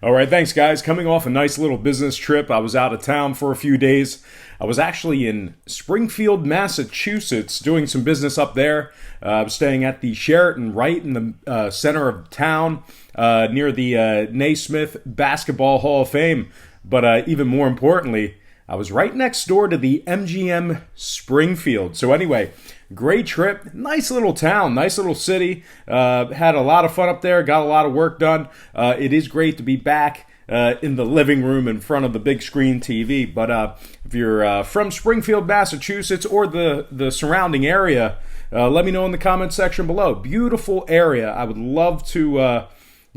All right, thanks, guys. Coming off a nice little business trip, I was out of town for a few days. I was actually in Springfield, Massachusetts, doing some business up there. I was staying at the Sheraton right in the center of town, near the Naismith Basketball Hall of Fame. But even more importantly, I was right next door to the MGM Springfield. So anyway, great trip, nice little town, nice little city. Had a lot of fun up there, got a lot of work done. It is great to be back in the living room in front of the big screen TV. But if you're from Springfield, Massachusetts, or the surrounding area, let me know in the comments section below. Beautiful area. I would love to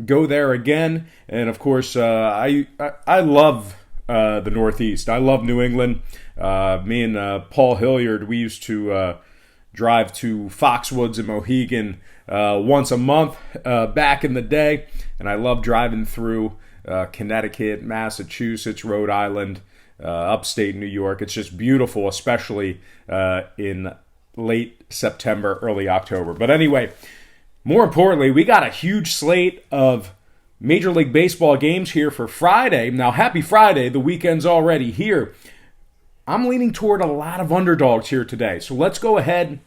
go there again. And of course, I love the Northeast. I love New England. Me and Paul Hilliard, we used to drive to Foxwoods and Mohegan once a month back in the day, and I love driving through Connecticut, Massachusetts, Rhode Island, upstate New York. It's just beautiful, especially in late September, early October. But anyway, more importantly, we got a huge slate of Major League Baseball games here for Friday. Now, happy Friday. The weekend's already here. I'm leaning toward a lot of underdogs here today. So let's go ahead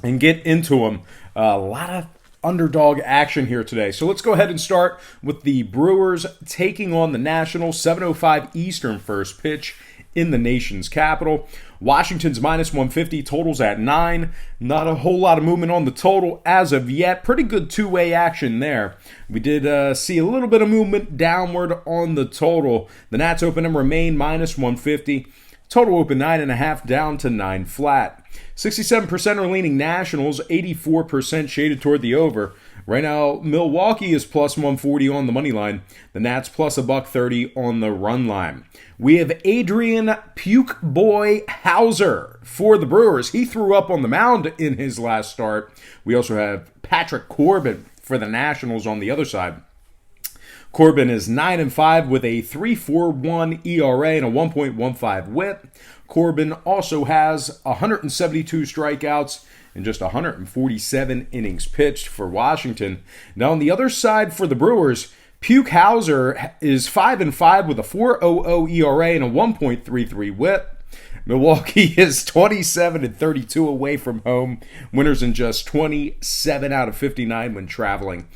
and get into them. A lot of underdog action here today. So let's go ahead and start with the Brewers taking on the Nationals. 7:05 Eastern first pitch in the nation's capital. Washington's minus 150, totals at 9. Not a whole lot of movement on the total as of yet. Pretty good two-way action there. We did see a little bit of movement downward on the total. The Nats open and remain minus 150. Total open 9.5 down to 9 flat. 67% are leaning Nationals, 84% shaded toward the over. Right now, Milwaukee is plus 140 on the money line. The Nats plus $1.30 on the run line. We have Adrian Puke Boy Hauser for the Brewers. He threw up on the mound in his last start. We also have Patrick Corbin for the Nationals on the other side. Corbin is 9-5 with a 3.41 ERA and a 1.15 WHIP. Corbin also has 172 strikeouts and just 147 innings pitched for Washington. Now on the other side for the Brewers, Puke Hauser is 5-5 with a 4.00 ERA and a 1.33 WHIP. Milwaukee is 27-32 away from home. Winners in just 27 out of 59 when traveling.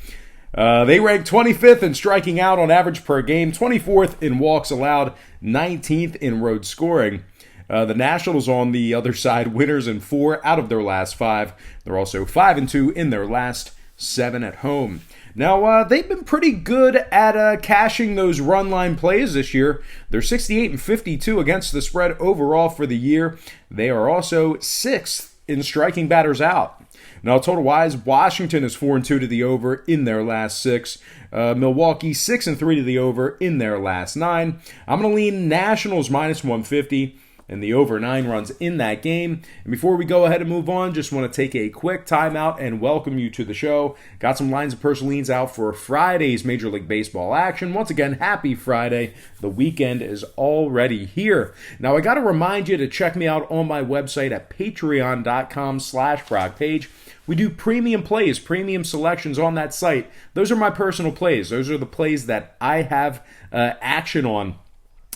They rank 25th in striking out on average per game, 24th in walks allowed, 19th in road scoring. The Nationals on the other side, winners in 4 out of their last 5. They're also 5-2 in their last 7 at home. Now, they've been pretty good at cashing those run line plays this year. They're 68-52 against the spread overall for the year. They are also 6th in striking batters out. Now, total-wise, Washington is 4-2 to the over in their last 6. Milwaukee 6-3 to the over in their last 9. I'm going to lean Nationals minus 150 and the over 9 runs in that game. And before we go ahead and move on, just want to take a quick timeout and welcome you to the show. Got some lines of personal leans out for Friday's Major League Baseball action. Once again, happy Friday. The weekend is already here. Now, I got to remind you to check me out on my website at patreon.com/frogpage. We do premium plays, premium selections on that site. Those are my personal plays. Those are the plays that I have action on.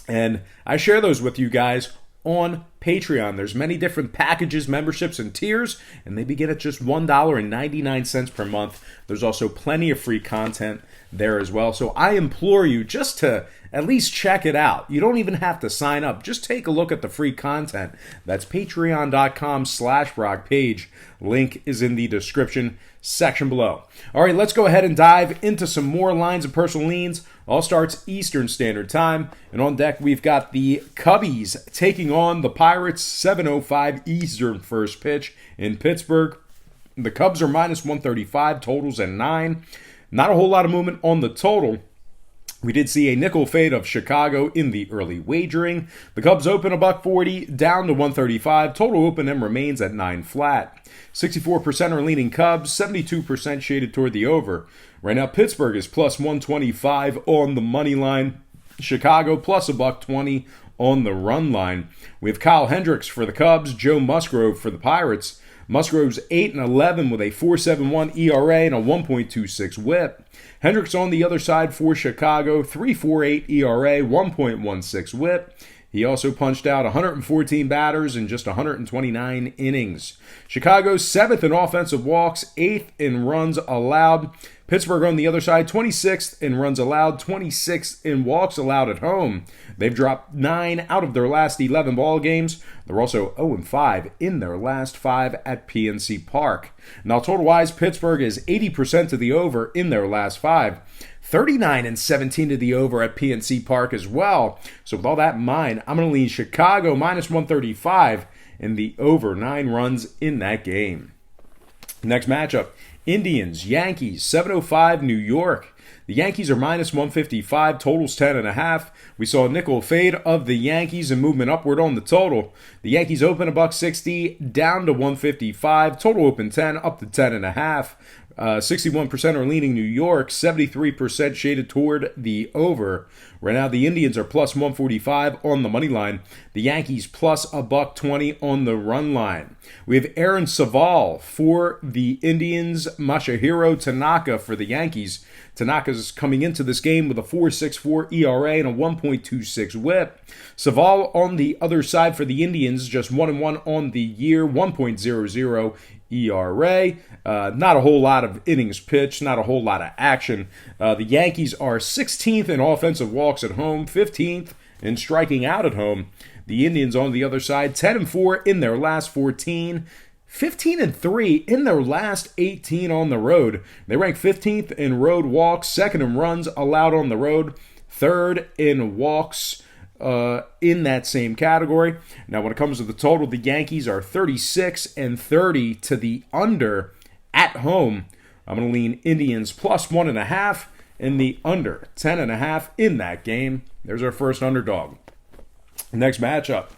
And I share those with you guys on Patreon. There's many different packages, memberships, and tiers, and they begin at just $1.99 per month. There's also plenty of free content there as well. So I implore you just to at least check it out. You don't even have to sign up. Just take a look at the free content. That's patreon.com/frogpage. Link is in the description section below. All right, let's go ahead and dive into some more lines of personal leans. All starts Eastern Standard Time. And on deck, we've got the Cubbies taking on the Pirates. 7:05 Eastern first pitch in Pittsburgh. The Cubs are minus 135, totals at 9. Not a whole lot of movement on the total. We did see a nickel fade of Chicago in the early wagering. The Cubs open $1.40 down to 135. Total open and remains at 9 flat. 64% are leaning Cubs, 72% shaded toward the over. Right now, Pittsburgh is plus 125 on the money line. Chicago plus $1.20 on the run line. We have Kyle Hendricks for the Cubs, Joe Musgrove for the Pirates. Musgrove's 8-11 with a 4.71 ERA and a 1.26 WHIP. Hendricks on the other side for Chicago, 3.48 ERA, 1.16 WHIP. He also punched out 114 batters in just 129 innings. Chicago's 7th in offensive walks, 8th in runs allowed. Pittsburgh on the other side, 26th in runs allowed, 26th in walks allowed at home. They've dropped 9 out of their last 11 ball games. They're also 0-5 in their last 5 at PNC Park. Now, total-wise, Pittsburgh is 80% to the over in their last 5. 39-17 to the over at PNC Park as well. So with all that in mind, I'm going to lean Chicago minus 135 in the over 9 runs in that game. Next matchup, Indians, Yankees, 7:05 New York. The Yankees are minus 155, totals 10.5. We saw a nickel fade of the Yankees and movement upward on the total. The Yankees open $1.60 down to 155, total open 10 up to 10.5. 61% are leaning New York, 73% shaded toward the over. Right now, the Indians are plus 145 on the money line. The Yankees plus $1.20 on the run line. We have Aaron Saval for the Indians, Masahiro Tanaka for the Yankees. Tanaka's coming into this game with a 4.64 ERA and a 1.26 WHIP. Saval on the other side for the Indians, just 1-1 on the year, 1.00 ERA. Not a whole lot of innings pitched, not a whole lot of action. The Yankees are 16th in offensive walks at home, 15th in striking out at home. The Indians on the other side, 10-4 in their last 14, 15-3 in their last 18 on the road. They rank 15th in road walks, 2nd in runs allowed on the road, 3rd in walks in that same category. Now, when it comes to the total, the Yankees are 36-30 to the under at home. I'm going to lean Indians plus 1.5 in the under 10.5 in that game. There's our first underdog. Next matchup,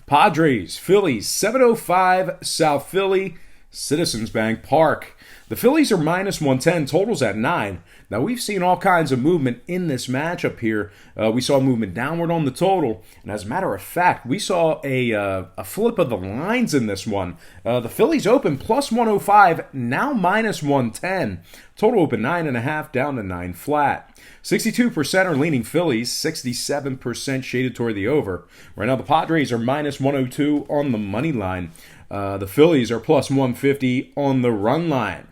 Padres, Phillies, 7:05 South Philly, Citizens Bank Park. The Phillies are minus 110, totals at 9. Now, we've seen all kinds of movement in this matchup here. We saw movement downward on the total. And as a matter of fact, we saw a flip of the lines in this one. The Phillies open plus 105, now minus 110. Total open 9.5, down to 9 flat. 62% are leaning Phillies, 67% shaded toward the over. Right now, the Padres are minus 102 on the money line. The Phillies are plus 150 on the run line.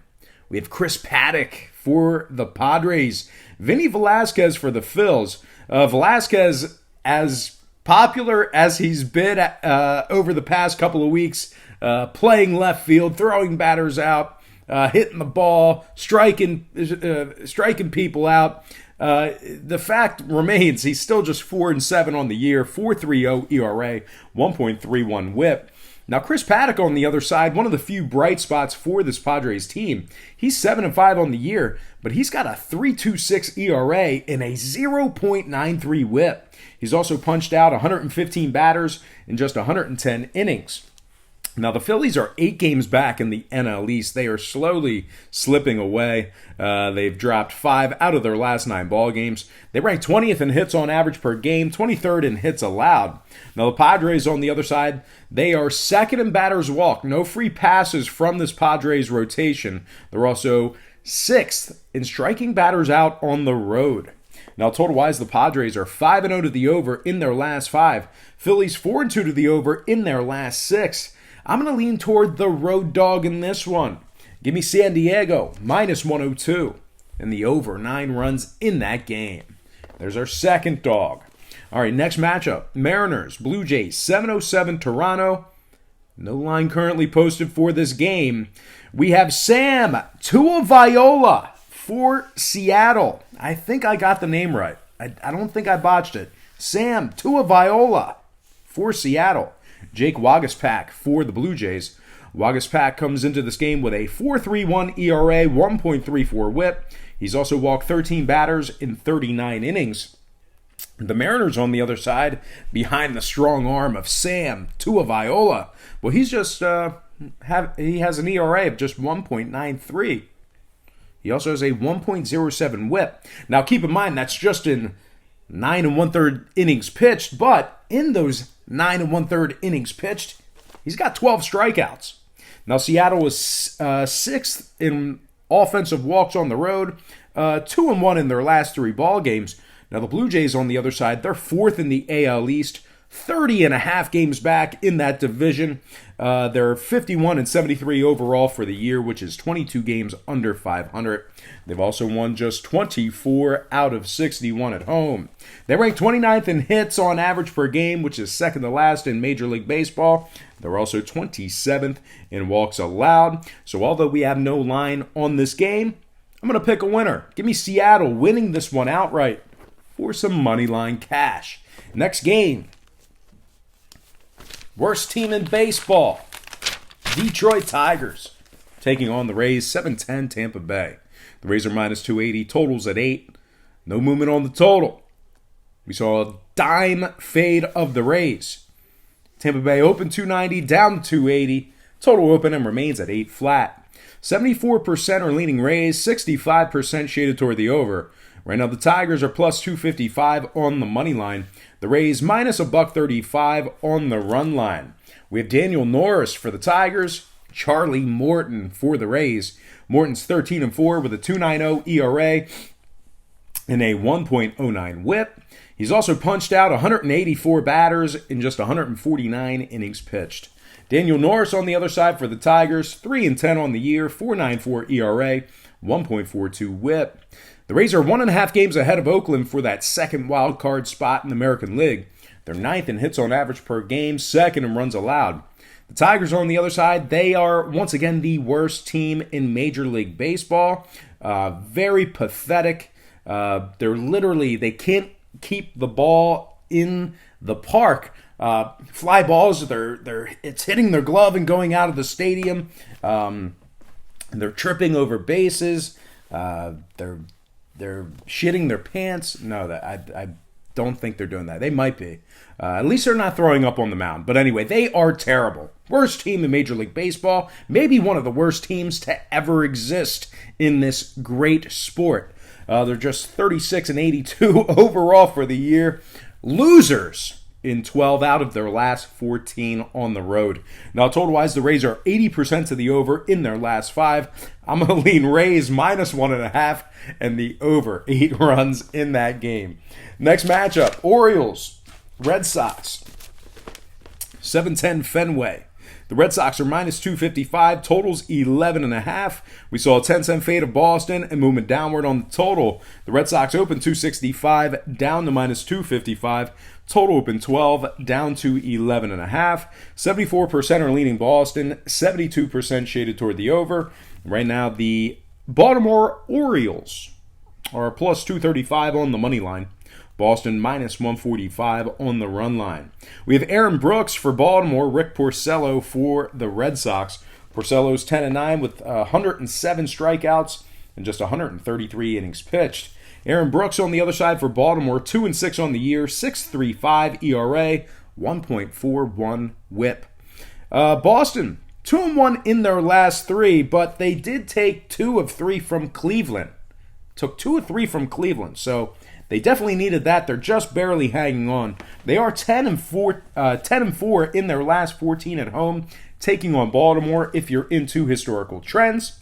We have Chris Paddock for the Padres. Vinny Velasquez for the Phils. Velasquez, as popular as he's been over the past couple of weeks, playing left field, throwing batters out, hitting the ball, striking people out. The fact remains he's still just 4-7 on the year, 4.30 ERA, 1.31 WHIP. Now, Chris Paddock on the other side, one of the few bright spots for this Padres team. He's 7-5 on the year, but he's got a 3.26 ERA and a 0.93 WHIP. He's also punched out 115 batters in just 110 innings. Now, the Phillies are 8 games back in the NL East. They are slowly slipping away. They've dropped 5 out of their last 9 ball games. They rank 20th in hits on average per game, 23rd in hits allowed. Now, the Padres on the other side, they are 2nd in batters walked. No free passes from this Padres rotation. They're also 6th in striking batters out on the road. Now, total-wise, the Padres are 5-0 to the over in their last 5. Phillies 4-2 to the over in their last 6. I'm going to lean toward the road dog in this one. Give me San Diego, minus 102, and the over 9 runs in that game. There's our second dog. All right, next matchup, Mariners, Blue Jays, 7:07 Toronto. No line currently posted for this game. We have Sam Tuivasa for Seattle. I think I got the name right. I don't think I botched it. Sam Tuivasa for Seattle. Jake Waguespack for the Blue Jays. Waguespack comes into this game with a 4.31 ERA, 1.34 WHIP. He's also walked 13 batters in 39 innings. The Mariners on the other side, behind the strong arm of Sam Tuivasa. Well, he's just he has an ERA of just 1.93. He also has a 1.07 WHIP. Now, keep in mind that's just in 9 1/3 innings pitched, but in those 9 1/3 innings pitched, he's got 12 strikeouts. Now, Seattle was 6th in offensive walks on the road, 2-1 in their last 3 ball games. Now, the Blue Jays on the other side, they're 4th in the AL East, 30.5 games back in that division. They're 51-73 overall for the year, which is 22 games under 500. They've also won just 24 out of 61 at home. They rank 29th in hits on average per game, which is second to last in Major League Baseball. They're also 27th in walks allowed. So although we have no line on this game, I'm going to pick a winner. Give me Seattle winning this one outright for some money line cash. Next game. Worst team in baseball, Detroit Tigers, taking on the Rays, 7-10 Tampa Bay. The Rays are minus 280, totals at 8. No movement on the total. We saw a dime fade of the Rays. Tampa Bay open 290, down to 280. Total open and remains at 8 flat. 74% are leaning Rays, 65% shaded toward the over. Right now, the Tigers are plus 255 on the money line. The Rays minus $1.35 on the run line. We have Daniel Norris for the Tigers, Charlie Morton for the Rays. Morton's 13-4 with a 2.90 ERA and a 1.09 WHIP. He's also punched out 184 batters in just 149 innings pitched. Daniel Norris on the other side for the Tigers, 3-10 on the year, 4.94 ERA, 1.42 WHIP. The Rays are 1.5 games ahead of Oakland for that second wild card spot in the American League. They're 9th in hits on average per game, 2nd in runs allowed. The Tigers on the other side, they are once again the worst team in Major League Baseball. Very pathetic. They can't keep the ball in the park. Fly balls, it's hitting their glove and going out of the stadium. They're tripping over bases. They're shitting their pants. No, I don't think they're doing that. They might be. At least they're not throwing up on the mound. But anyway, they are terrible. Worst team in Major League Baseball. Maybe one of the worst teams to ever exist in this great sport. They're just 36-82 overall for the year. Losers in 12 out of their last 14 on the road. Now, total-wise, the Rays are 80% to the over in their last 5. I'm going to lean Rays minus 1.5 and the over 8 runs in that game. Next matchup, Orioles, Red Sox, 7-10 Fenway. The Red Sox are minus 255, totals 11.5. We saw a 10-cent fade of Boston and movement downward on the total. The Red Sox open 265, down to minus 255. Total open 12, down to 11.5. 74% are leaning Boston, 72% shaded toward the over. Right now, the Baltimore Orioles are plus 235 on the money line. Boston minus 145 on the run line. We have Aaron Brooks for Baltimore, Rick Porcello for the Red Sox. Porcello's 10-9 with 107 strikeouts and just 133 innings pitched. Aaron Brooks on the other side for Baltimore, 2-6 on the year, 6.35 ERA, 1.41 WHIP. Boston, 2-1 in their last 3, but they did take 2 of 3 from Cleveland. Took 2 of 3 from Cleveland, so they definitely needed that. They're just barely hanging on. They are 10-4 in their last 14 at home, taking on Baltimore if you're into historical trends.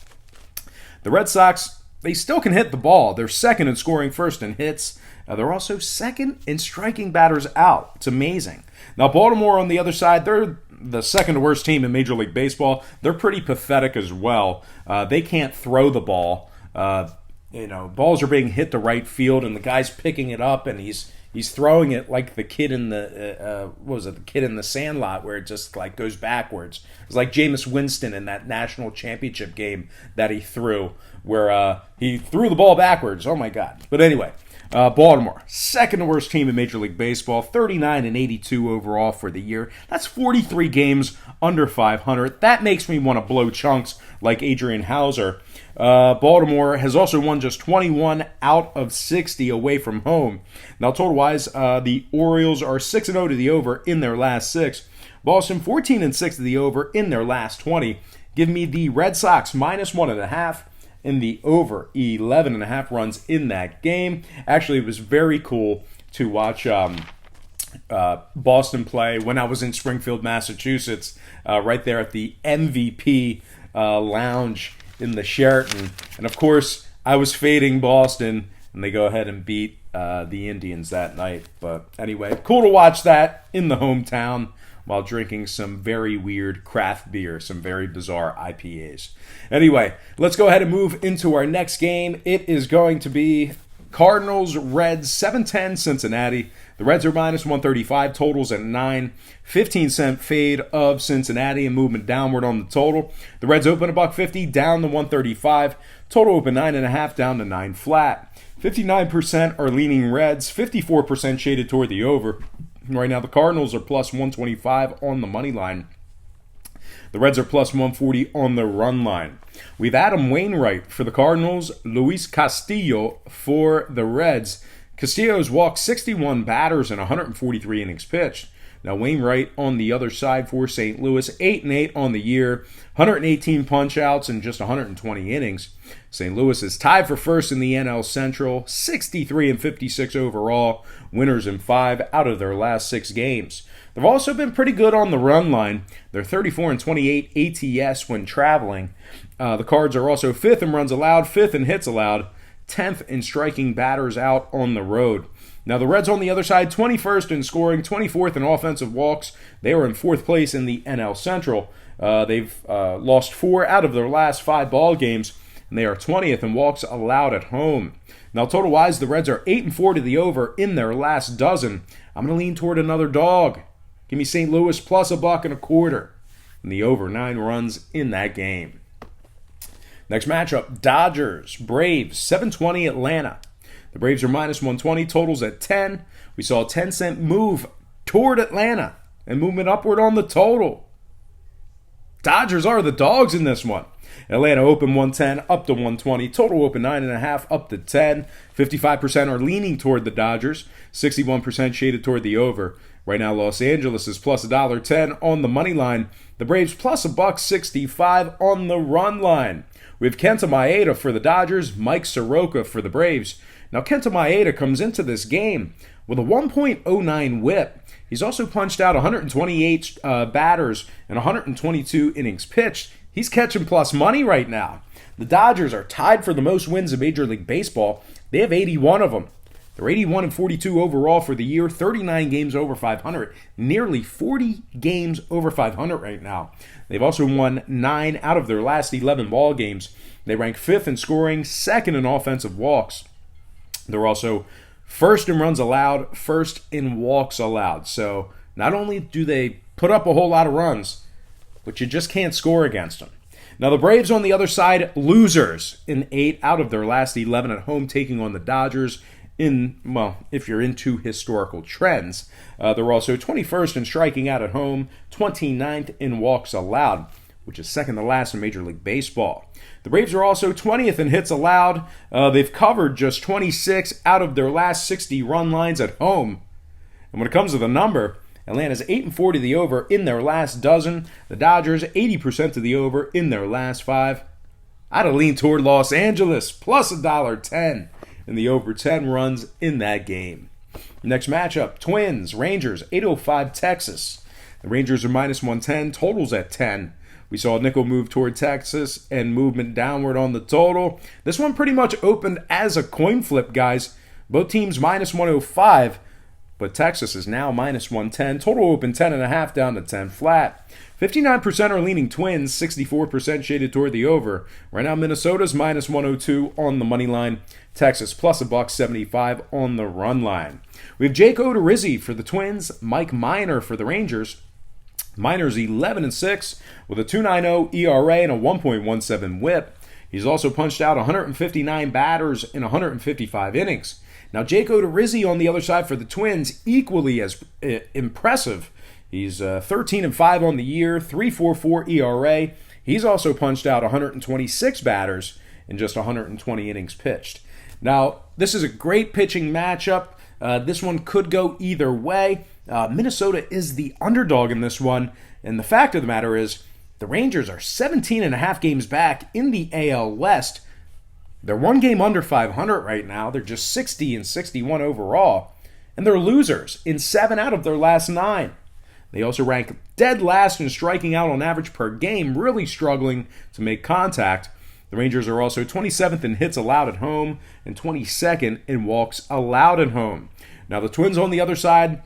The Red Sox, they still can hit the ball. They're second in scoring, first in hits. They're also second in striking batters out. It's amazing. Now, Baltimore on the other side, they're the second worst team in Major League Baseball. They're pretty pathetic as well. They can't throw the ball. Balls are being hit to right field, and the guy's picking it up, and he's throwing it like the kid in the the kid in the Sandlot, where it just like goes backwards. It's like Jameis Winston in that national championship game that he threw, where he threw the ball backwards. Oh my God! But anyway, Baltimore, second worst team in Major League Baseball, 39-82 overall for the year. That's 43 games under 500. That makes me want to blow chunks like Adrian Hauser. Baltimore has also won just 21 out of 60 away from home. Now, total-wise, the Orioles are 6-0 to the over in their last 6. Boston 14-6 to the over in their last 20. Give me the Red Sox minus 1.5 and the over 11.5 runs in that game. Actually, it was very cool to watch Boston play when I was in Springfield, Massachusetts, right there at the MVP lounge in the Sheraton. And of course, I was fading Boston, and they go ahead and beat the Indians that night. But anyway, cool to watch that in the hometown while drinking some very weird craft beer, some very bizarre IPAs. Anyway, let's go ahead and move into our next game. It is going to be Cardinals, Reds, 7-10 Cincinnati. The Reds are minus 135, totals at 9. 15-cent fade of Cincinnati and movement downward on the total. The Reds open $1.50, down to 135. Total open 9.5, down to 9 flat. 59% are leaning Reds, 54% shaded toward the over. Right now, the Cardinals are plus 125 on the money line. The Reds are plus 140 on the run line. We have Adam Wainwright for the Cardinals, Luis Castillo for the Reds. Castillo's walked 61 batters in 143 innings pitched. Now Wainwright on the other side for St. Louis, 8-8 on the year, 118 punch-outs in just 120 innings. St. Louis is tied for first in the NL Central, 63-56 overall, winners in 5 out of their last 6 games. They've also been pretty good on the run line. They're 34-28 ATS when traveling. The Cards are also 5th in runs allowed, 5th in hits allowed, 10th in striking batters out on the road. Now the Reds on the other side, 21st in scoring, 24th in offensive walks. They were in 4th place in the NL Central. They've lost 4 out of their last 5 ball games, and they are 20th in walks allowed at home. Now total-wise, the Reds are 8-4 to the over in their last dozen. I'm going to lean toward another dog. Give me St. Louis plus $1.25. And the over 9 runs in that game. Next matchup, Dodgers, Braves, 720 Atlanta. The Braves are minus 120, totals at 10. We saw a 10-cent move toward Atlanta and movement upward on the total. Dodgers are the dogs in this one. Atlanta open 110, up to 120. Total open 9.5, up to 10. 55% are leaning toward the Dodgers. 61% shaded toward the over. Right now, Los Angeles is plus $1.10 on the money line. The Braves plus $1.65 on the run line. We have Kenta Maeda for the Dodgers, Mike Soroka for the Braves. Now, Kenta Maeda comes into this game with a 1.09 whip. He's also punched out 128 batters and 122 innings pitched. He's catching plus money right now. The Dodgers are tied for the most wins in Major League Baseball. They have 81 of them. They're 81-42 overall for the year, 39 games over 500, nearly 40 games over 500 right now. They've also won 9 out of their last 11 ball games. They rank 5th in scoring, 2nd in offensive walks. They're also 1st in runs allowed, 1st in walks allowed. So not only do they put up a whole lot of runs, but you just can't score against them. Now the Braves on the other side, losers in 8 out of their last 11 at home, taking on the Dodgers. If you're into historical trends, they're also 21st in striking out at home, 29th in walks allowed, which is 2nd to last in Major League Baseball. The Braves are also 20th in hits allowed. They've covered just 26 out of their last 60 run lines at home. And when it comes to the number, Atlanta's 8-4 to the over in their last dozen. The Dodgers 80% to the over in their last 5. I'd have leaned toward Los Angeles plus $1.10. And the over 10 runs in that game. Next matchup, Twins, Rangers, 805 Texas. The Rangers are minus 110, totals at 10. We saw a nickel move toward Texas and movement downward on the total. This one pretty much opened as a coin flip, guys. Both teams minus 105, but Texas is now minus 110. Total open 10.5 down to 10 flat. 59% are leaning Twins, 64% shaded toward the over. Right now, Minnesota's minus 102 on the money line. Texas plus $1.75 on the run line. We have Jake Odorizzi for the Twins, Mike Minor for the Rangers. Minor's 11-6 with a 2.90 ERA and a 1.17 whip. He's also punched out 159 batters in 155 innings. Now, Jake Odorizzi on the other side for the Twins, equally as impressive. He's 13-5 on the year, 3.44 ERA. He's also punched out 126 batters in just 120 innings pitched. Now, this is a great pitching matchup. This one could go either way. Minnesota is the underdog in this one. And the fact of the matter is, the Rangers are 17.5 games back in the AL West. They're 1 game under 500 right now. They're just 60-61 overall. and they're losers in 7 out of their last 9. They also rank dead last in striking out on average per game, really struggling to make contact. The Rangers are also 27th in hits allowed at home and 22nd in walks allowed at home. Now the Twins on the other side,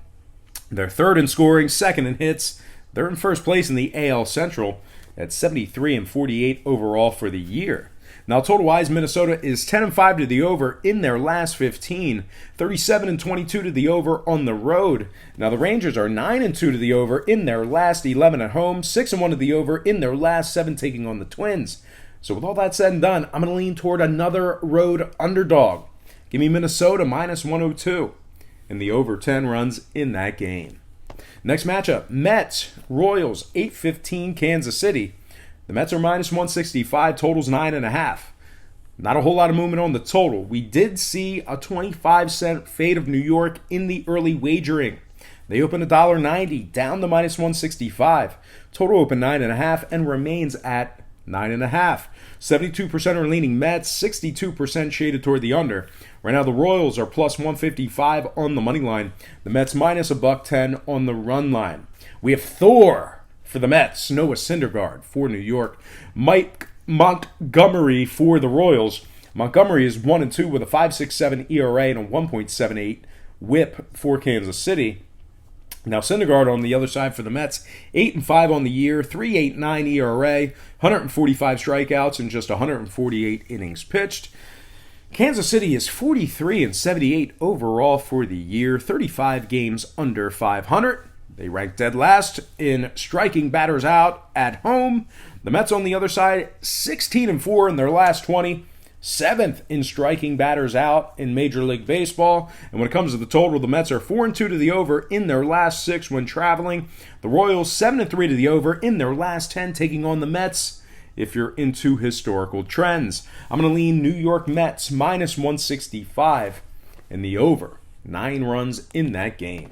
they're 3rd in scoring, 2nd in hits. They're in first place in the AL Central at 73 and 48 overall for the year. Now, total-wise, Minnesota is 10-5 to the over in their last 15, 37 and 22 to the over on the road. Now, the Rangers are 9-2 to the over in their last 11 at home, 6-1 to the over in their last 7 taking on the Twins. So, with all that said and done, I'm going to lean toward another road underdog. Give me Minnesota minus 102, and the over 10 runs in that game. Next matchup, Mets, Royals, 8:15, Kansas City. The Mets are minus 165, totals 9.5. Not a whole lot of movement on the total. We did see a 25-cent fade of New York in the early wagering. They opened $1.90, down to minus 165. Total open 9.5 and remains at 9.5. 72% are leaning Mets, 62% shaded toward the under. Right now, the Royals are plus 155 on the money line. The Mets minus $1.10 on the run line. We have Thor for the Mets, Noah Syndergaard for New York, Mike Montgomery for the Royals. Montgomery is 1-2 with a 5.67 ERA and a 1.78 WHIP for Kansas City. Now Syndergaard on the other side for the Mets, 8-5 on the year, 3.89 ERA, 145 strikeouts and just 148 innings pitched. Kansas City is 43 and 78 overall for the year, 35 games under 500. They rank dead last in striking batters out at home. The Mets on the other side, 16-4 in their last 20, 7th in striking batters out in Major League Baseball. And when it comes to the total, the Mets are 4-2 to the over in their last 6 when traveling. The Royals 7-3 to the over in their last 10, taking on the Mets if you're into historical trends. I'm going to lean New York Mets minus 165 and the over 9 runs in that game.